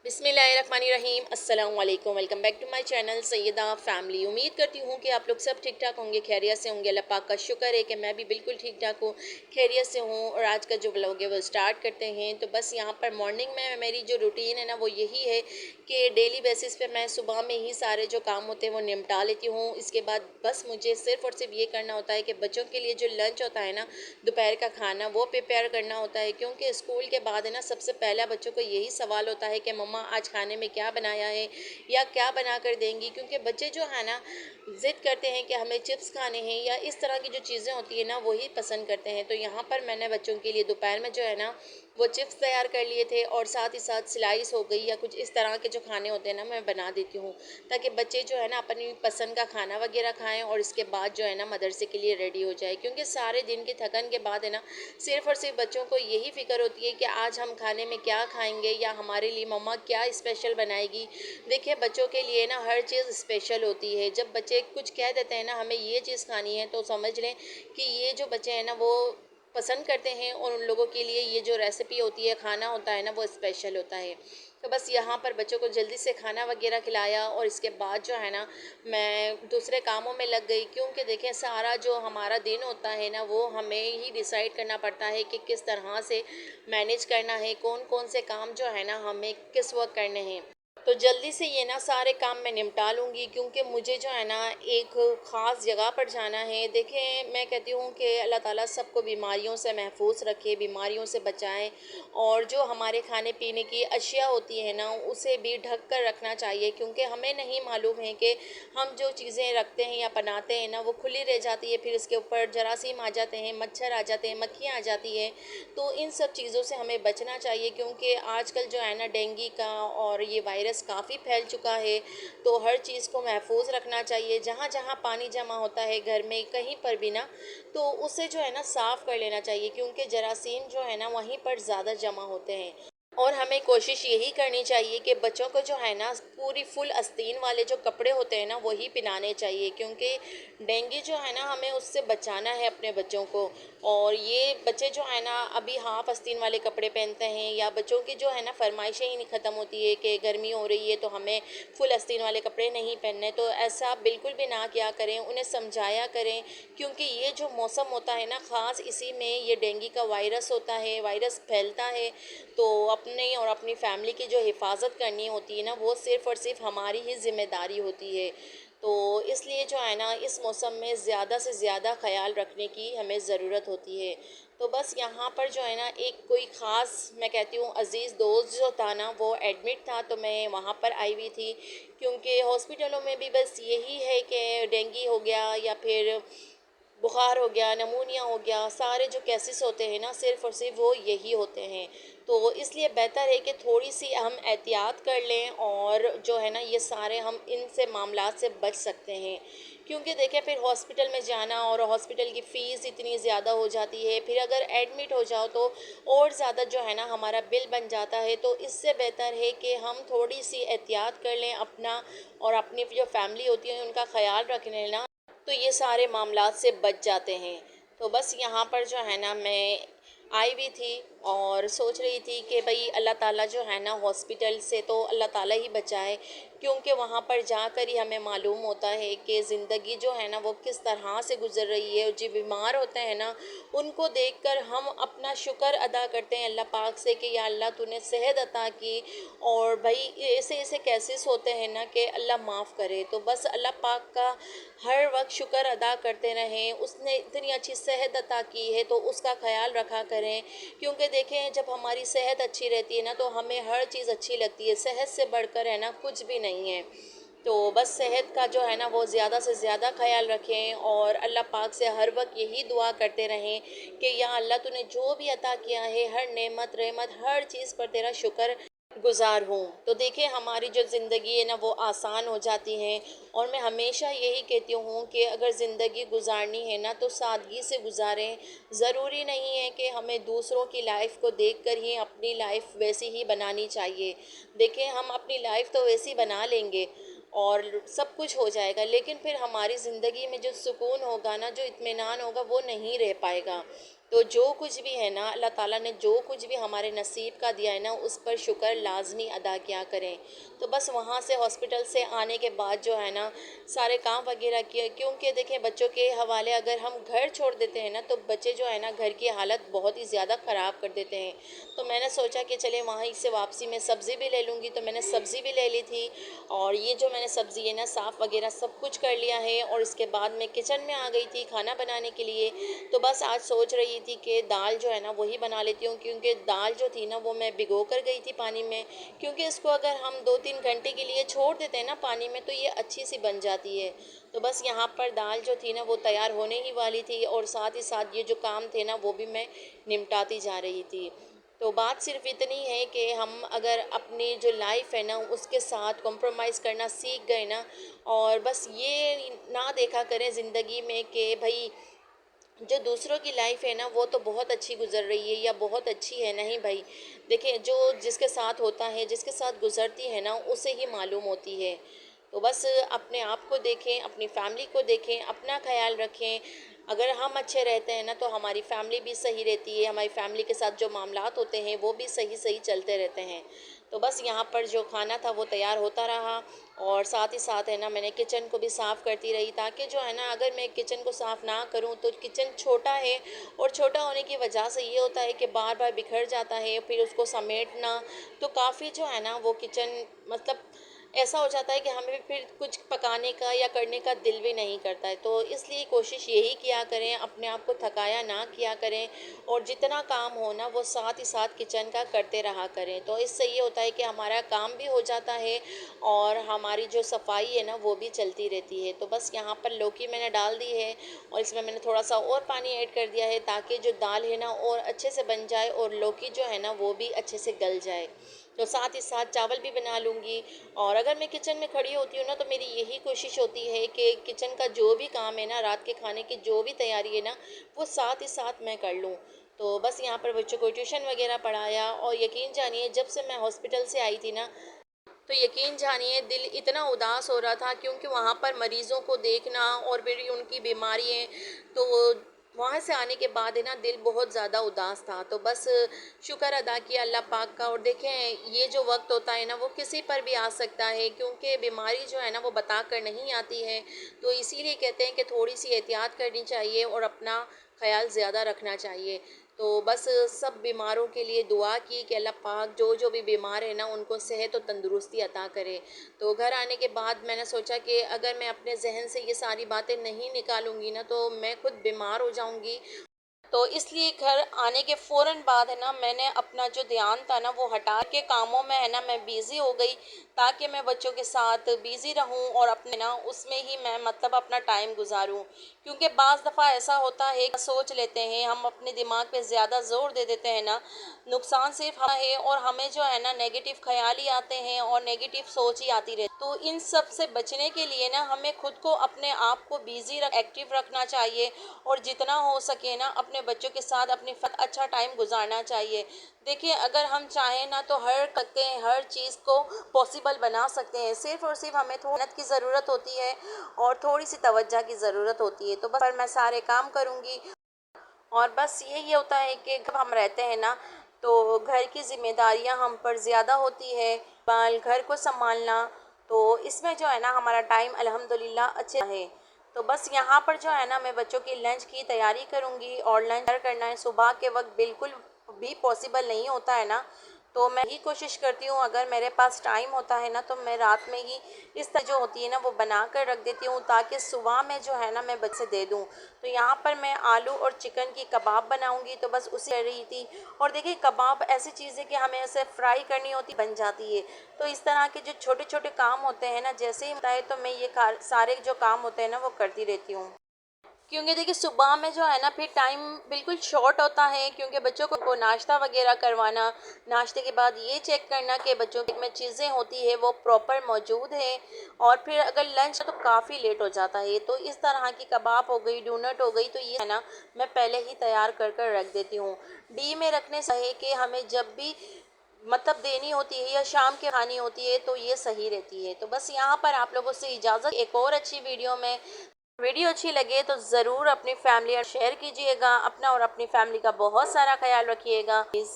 बिस्मिल्लाहिर्रहमानिर्रहीम अस्सलाम वालेकुम। Welcome back to my channel Syeda family. उम्मीद करती हूँ कि आप लोग सब ठीक ठाक होंगे, खैरियत से होंगे। अल्लाह पाक का शुक्र है कि मैं भी बिल्कुल ठीक ठाक हूँ, खैरियत से हूँ। और आज का जो व्लॉग है वो स्टार्ट करते हैं। तो बस यहाँ पर मॉर्निंग में मेरी जो रूटीन है ना वो यही है कि डेली बेसिस पे मैं सुबह में ही सारे जो काम होते हैं वो निपटा लेती हूँ। इसके बाद बस मुझे सिर्फ़ और सिर्फ ये करना होता है कि बच्चों के लिए जो लंच होता है ना, दोपहर का खाना, वो प्रिपेयर करना होता है। क्योंकि स्कूल के बाद है ना, सबसे पहला बच्चों को यही सवाल होता है कि मम्मा आज खाने में क्या बनाया है या क्या बना कर देंगी। क्योंकि बच्चे जो है ना ज़िद करते हैं कि हमें चिप्स खाने हैं या इस तरह की जो चीज़ें होती है ना वही पसंद करते हैं। तो यहाँ पर मैंने बच्चों के लिए दोपहर में जो है ना वो चिप्स तैयार कर लिए थे, और साथ ही साथ स्लाइस हो गई या कुछ इस तरह के जो खाने होते हैं ना मैं बना देती हूँ, ताकि बच्चे जो है ना अपनी पसंद का खाना वगैरह खाएं और इसके बाद जो है ना मदरसे के लिए रेडी हो जाए। क्योंकि सारे दिन की थकन के बाद है ना सिर्फ़ और सिर्फ बच्चों को यही फ़िक्र होती है कि आज हम खाने में क्या खाएंगे या हमारे लिए मम्मा क्या स्पेशल बनाएगी। देखिए बच्चों के लिए ना हर चीज़ स्पेशल होती है। जब बच्चे कुछ कह देते हैं ना हमें ये चीज़ खानी है, तो समझ लें कि ये जो बच्चे हैं ना वो पसंद करते हैं, और उन लोगों के लिए ये जो रेसिपी होती है, खाना होता है ना, वो स्पेशल होता है। तो बस यहाँ पर बच्चों को जल्दी से खाना वगैरह खिलाया, और इसके बाद जो है ना मैं दूसरे कामों में लग गई। क्योंकि देखें सारा जो हमारा दिन होता है ना वो हमें ही डिसाइड करना पड़ता है कि किस तरह से मैनेज करना है, कौन कौन से काम जो है ना हमें किस वक्त करने हैं। तो जल्दी से ये ना सारे काम मैं निपटा लूँगी, क्योंकि मुझे जो है ना एक ख़ास जगह पर जाना है। देखें मैं कहती हूँ कि अल्लाह ताला सबको बीमारियों से महफूज रखे, बीमारियों से बचाएं, और जो हमारे खाने पीने की अशिया होती है ना उसे भी ढक कर रखना चाहिए। क्योंकि हमें नहीं मालूम है कि हम जो चीज़ें रखते हैं या बनाते हैं ना वो खुली रह जाती है, फिर इसके ऊपर जरासीम आ जाते हैं, मच्छर आ जाते हैं, मक्खियाँ आ जाती हैं। तो इन सब चीज़ों से हमें बचना चाहिए, क्योंकि आजकल जो है ना डेंगू का और ये वायरस काफ़ी फैल चुका है। तो हर चीज़ को महफूज रखना चाहिए। जहाँ जहाँ पानी जमा होता है घर में कहीं पर भी ना, तो उसे जो है ना साफ़ कर लेना चाहिए, क्योंकि जरासीम जो है ना वहीं पर ज़्यादा जमा होते हैं। और हमें कोशिश यही करनी चाहिए कि बच्चों को जो है ना पूरी फुल आस्तीन वाले जो कपड़े होते हैं ना वही पहनाने चाहिए। क्योंकि डेंगू जो है ना हमें उससे बचाना है अपने बच्चों को। और ये बच्चे जो है ना अभी हाफ आस्तीन वाले कपड़े पहनते हैं, या बच्चों की जो है ना फरमाइशें ही नहीं ख़त्म होती है कि गर्मी हो रही है तो हमें फुल आस्तीन वाले कपड़े नहीं पहनने। तो ऐसा बिल्कुल भी ना किया करें, उन्हें समझाया करें। क्योंकि ये जो मौसम होता है ना ख़ास इसी में ये डेंगू का वायरस होता है, वायरस फैलता है। तो अपने और अपनी फैमिली की जो हिफाजत करनी होती है ना वो सिर्फ़ और सिर्फ हमारी ही ज़िम्मेदारी होती है। तो इसलिए जो है ना इस मौसम में ज़्यादा से ज़्यादा ख़याल रखने की हमें ज़रूरत होती है। तो बस यहाँ पर जो है ना एक कोई ख़ास मैं कहती हूँ अज़ीज़ दोस्त जो था ना वो एडमिट था, तो मैं वहाँ पर आई हुई थी। क्योंकि हॉस्पिटलों में भी बस यही है कि डेंगू हो गया या फिर बुखार हो गया, नमूनिया हो गया, सारे जो केसेस होते हैं ना सिर्फ़ और सिर्फ वो यही होते हैं। तो इसलिए बेहतर है कि थोड़ी-सी हम एहतियात कर लें, और जो है ना ये सारे हम इनसे मामलात से बच सकते हैं। क्योंकि देखिए फिर हॉस्पिटल में जाना और हॉस्पिटल की फ़ीस इतनी ज़्यादा हो जाती है, फिर अगर एडमिट हो जाओ तो और ज़्यादा जो है ना हमारा बिल बन जाता है। तो इससे बेहतर है कि हम थोड़ी-सी एहतियात कर लें अपना, और अपनी जो फैमिली होती है उनका ख़याल रख लें ना, तो ये सारे मामलात से बच जाते हैं। तो बस यहाँ पर जो है ना मैं आई हुई थी और सोच रही थी कि भाई अल्लाह ताला जो है ना हॉस्पिटल से तो अल्लाह ताला ही बचाए। क्योंकि वहाँ पर जाकर ही हमें मालूम होता है कि ज़िंदगी जो है ना वो किस तरह से गुज़र रही है। और जो बीमार होते हैं ना उनको देखकर हम अपना शुक्र अदा करते हैं अल्लाह पाक से कि या अल्लाह तूने सेहत अता की। और भाई ऐसे ऐसे केसेस होते हैं ना कि अल्लाह माफ़ करे। तो बस अल्लाह पाक का हर वक्त शुक्र अदा करते रहें। उसने इतनी अच्छी सेहत अता की है तो उसका ख्याल रखा करें। क्योंकि देखें जब हमारी सेहत अच्छी रहती है ना तो हमें हर चीज़ अच्छी लगती है। सेहत से बढ़कर है ना कुछ भी नहीं है। तो बस सेहत का जो है ना वो ज़्यादा से ज़्यादा ख्याल रखें, और अल्लाह पाक से हर वक्त यही दुआ करते रहें कि या अल्लाह तूने जो भी अता किया है हर नेमत रहमत हर चीज़ पर तेरा शुक्र गुज़ार हूँ। तो देखिए हमारी जो ज़िंदगी है ना वो आसान हो जाती है। और मैं हमेशा यही कहती हूँ कि अगर ज़िंदगी गुजारनी है ना तो सादगी से गुजारें। ज़रूरी नहीं है कि हमें दूसरों की लाइफ को देखकर ही अपनी लाइफ वैसी ही बनानी चाहिए। देखिए हम अपनी लाइफ तो वैसी बना लेंगे और सब कुछ हो जाएगा, लेकिन फिर हमारी ज़िंदगी में जो सुकून होगा ना, जो इत्मीनान होगा वो नहीं रह पाएगा। तो जो कुछ भी है ना, अल्लाह ताला ने जो कुछ भी हमारे नसीब का दिया है ना, उस पर शुक्र लाज़मी अदा किया करें। तो बस वहाँ से हॉस्पिटल से आने के बाद जो है ना, सारे काम वगैरह किए, क्योंकि देखें बच्चों के हवाले अगर हम घर छोड़ देते हैं ना, तो बच्चे जो है ना घर की हालत बहुत ही ज़्यादा ख़राब कर देते हैं। तो मैंने सोचा कि चले वहाँ से वापसी में सब्ज़ी भी ले लूँगी, तो मैंने सब्ज़ी भी ले ली थी। और ये जो मैंने सब्ज़ी है ना साफ़ वगैरह सब कुछ कर लिया है, और इसके बाद मैं किचन में आ गई थी खाना बनाने के लिए। तो बस आज सोच रही थी कि दाल जो है ना वही बना लेती हूँ, क्योंकि दाल जो थी ना वो मैं भिगो कर गई थी पानी में, क्योंकि इसको अगर हम 2-3 घंटे के लिए छोड़ देते हैं ना पानी में, तो ये अच्छी सी बन जाती है। तो बस यहाँ पर दाल जो थी ना वो तैयार होने ही वाली थी, और साथ ही साथ ये जो काम थे ना वो भी मैं निपटाती जा रही थी। तो बात सिर्फ इतनी है कि हम अगर अपनी जो लाइफ है ना उसके साथ कॉम्प्रोमाइज़ करना सीख गए ना, और बस ये ना देखा करें ज़िंदगी में कि भाई जो दूसरों की लाइफ है ना वो तो बहुत अच्छी गुजर रही है या बहुत अच्छी है, नहीं भाई। देखिए जो जिसके साथ होता है, जिसके साथ गुजरती है ना, उसे ही मालूम होती है। तो बस अपने आप को देखें, अपनी फैमिली को देखें, अपना ख्याल रखें। अगर हम अच्छे रहते हैं ना तो हमारी फैमिली भी सही रहती है, हमारी फैमिली के साथ जो मामलात होते हैं वो भी सही सही चलते रहते हैं। तो बस यहाँ पर जो खाना था वो तैयार होता रहा, और साथ ही साथ है ना मैंने किचन को भी साफ़ करती रही, ताकि जो है ना अगर मैं किचन को साफ़ ना करूँ तो किचन छोटा है, और छोटा होने की वजह से ये होता है कि बार बार बिखर जाता है, फिर उसको समेटना तो काफ़ी जो है ना वो किचन मतलब ऐसा हो जाता है कि हमें फिर कुछ पकाने का या करने का दिल भी नहीं करता है। तो इसलिए कोशिश यही किया करें, अपने आप को थकाया ना किया करें, और जितना काम हो ना वो साथ ही साथ किचन का करते रहा करें। तो इससे ये होता है कि हमारा काम भी हो जाता है, और हमारी जो सफाई है ना वो भी चलती रहती है। तो बस यहाँ पर लौकी मैंने डाल दी है, और इसमें मैंने थोड़ा सा और पानी ऐड कर दिया है, ताकि जो दाल है ना और अच्छे से बन जाए, और लौकी जो है ना वो भी अच्छे से गल जाए। तो साथ ही साथ चावल भी बना लूँगी। और अगर मैं किचन में खड़ी होती हूँ ना, तो मेरी यही कोशिश होती है कि किचन का जो भी काम है ना, रात के खाने की जो भी तैयारी है ना, वो साथ ही साथ मैं कर लूँ। तो बस यहाँ पर बच्चों को ट्यूशन वगैरह पढ़ाया, और यकीन जानिए जब से मैं हॉस्पिटल से आई थी ना, तो यकीन जानिए दिल इतना उदास हो रहा था, क्योंकि वहाँ पर मरीज़ों को देखना और फिर उनकी बीमारियाँ, तो वहाँ से आने के बाद है ना दिल बहुत ज़्यादा उदास था। तो बस शुक्र अदा किया अल्लाह पाक का। और देखें ये जो वक्त होता है ना वो किसी पर भी आ सकता है, क्योंकि बीमारी जो है ना वो बता कर नहीं आती है। तो इसीलिए कहते हैं कि थोड़ी सी एहतियात करनी चाहिए और अपना ख्याल ज़्यादा रखना चाहिए। तो बस सब बीमारों के लिए दुआ की कि अल्लाह पाक जो जो भी बीमार है ना उनको सेहत और तंदुरुस्ती अता करे। तो घर आने के बाद मैंने सोचा कि अगर मैं अपने जहन से ये सारी बातें नहीं निकालूंगी ना, तो मैं खुद बीमार हो जाऊंगी। तो इसलिए घर आने के फ़ौरन बाद है ना मैंने अपना जो ध्यान था ना वो हटा के कामों में है ना मैं बिज़ी हो गई, ताकि मैं बच्चों के साथ बिज़ी रहूं, और अपने ना उसमें ही मैं मतलब अपना टाइम गुजारूं। क्योंकि बाज़ दफ़ा ऐसा होता है सोच लेते हैं हम, अपने दिमाग पे ज़्यादा ज़ोर दे देते हैं ना, नुकसान सिर्फ हमारा है, और हमें जो है ना नेगेटिव ख्याल ही आते हैं और नेगेटिव सोच ही आती रहती। तो इन सब से बचने के लिए ना हमें खुद को अपने आप को बिज़ी एक्टिव रखना चाहिए, और जितना हो सके ना अपने बच्चों के साथ अपनी अच्छा टाइम गुजारना चाहिए। देखिए अगर हम चाहें ना तो हर करते हैं, हर चीज़ को पॉसिबल बना सकते हैं। सिर्फ़ और सिर्फ हमें थोड़ी मेहनत की ज़रूरत होती है, और थोड़ी सी तवज्जो की ज़रूरत होती है। तो बस पर मैं सारे काम करूँगी। और बस यही होता है कि जब हम रहते हैं ना, तो घर की ज़िम्मेदारियाँ हम पर ज़्यादा होती है, बाल घर को संभालना, तो इसमें जो है ना हमारा टाइम अल्हम्दुलिल्लाह अच्छे है। तो बस यहाँ पर जो है ना मैं बच्चों की लंच की तैयारी करूँगी, और लंच करना है सुबह के वक्त बिल्कुल भी पॉसिबल नहीं होता है ना, तो मैं ही कोशिश करती हूँ अगर मेरे पास टाइम होता है ना तो मैं रात में ही इस तरह जो होती है ना वो बना कर रख देती हूँ, ताकि सुबह में जो है ना मैं बच्चे दे दूँ। तो यहाँ पर मैं आलू और चिकन की कबाब बनाऊँगी, तो बस उसी कर रही थी। और देखिए कबाब ऐसी चीज़ है कि हमें ऐसे फ्राई करनी होती बन जाती है। तो इस तरह के जो छोटे छोटे काम होते हैं ना, जैसे ही होता है तो मैं ये सारे जो काम होते हैं ना वो करती रहती हूँ। क्योंकि देखिए सुबह में जो है ना फिर टाइम बिल्कुल शॉर्ट होता है, क्योंकि बच्चों को नाश्ता वगैरह करवाना, नाश्ते के बाद ये चेक करना कि बच्चों में चीज़ें होती है वो प्रॉपर मौजूद है, और फिर अगर लंच तो काफ़ी लेट हो जाता है। तो इस तरह की कबाब हो गई, डोनट हो गई, तो ये है ना मैं पहले ही तैयार कर कर रख देती हूँ। डी में रखने से है कि हमें जब भी मतलब देनी होती है या शाम के खानी होती है तो ये सही रहती है। तो बस यहाँ पर आप लोगों से इजाज़त, एक और अच्छी वीडियो में वीडियो अच्छी लगे तो ज़रूर अपनी फैमिली और शेयर कीजिएगा। अपना और अपनी फैमिली का बहुत सारा ख्याल रखिएगा प्लीज़।